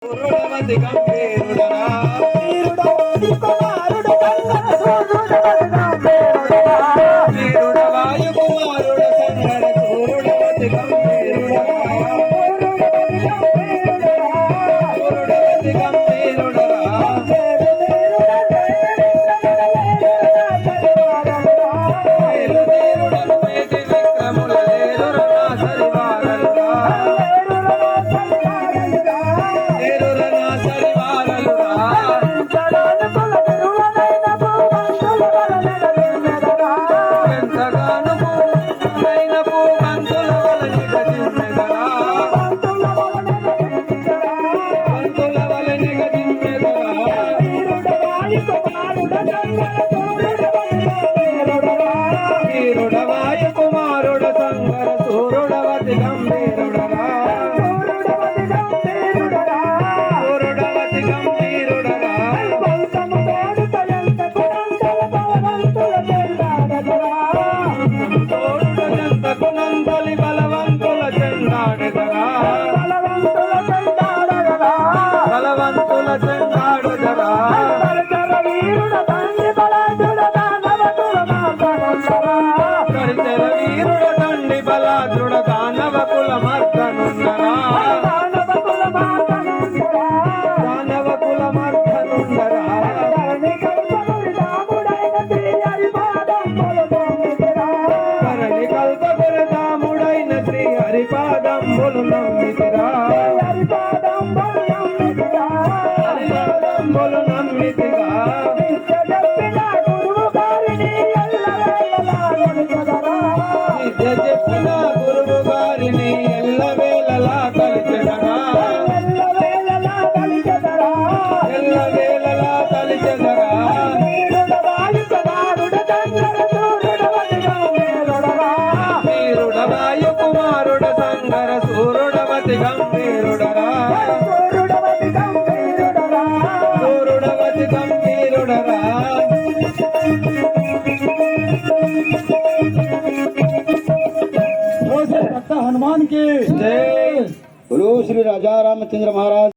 సూర్యుడవతి గంభీరుడరా వీరుడ వాయు కుమారుడ సంగర సూర్యుడవతి గంభీరుడరా సూర్యుడవతి గంభీరుడరా వేలుదేరుడను మేటి విక్రముల లేరురనా సరివారలురా లేరురనా సరివారలురా ఎంతగాను పూర్ణమైన పూగంతుల వలని గజించెదరా పంతుల వలని గజించెదరా వీరుడ వాయు కుమారుడ సంగర సూర్యుడవతి గంభీరుడరా సూర్యుడవతి గంభీరుడరా తోడుడంత కునందలి బలవంతుల చెండాడెదరా బలవంతుల చెండాడుదరా కరిచెల వీరుడ దండి బలాద్రుడ దానవ కుల మర్దనున్నరా దానవ కుల మర్దనున్నరా కరణి కల్పకుల దాముడైన శ్రీ హరిపాదంబులు నమ్మితిరా హరిపాదంబులు నమ్మితిరా విద్య చెప్పిన గురువు గారిని ఎల్లవేళలా కలిచెదరా ఎల్లవేళలా కలిచెదరా వీరుడ వాయు కుమారుడ సంగర సూర్యుడవతి గంభీరుడరా సూర్యుడవతి గంభీరుడరా हनुमान की जय बोलो श्री राजा रामचंद्र महाराज।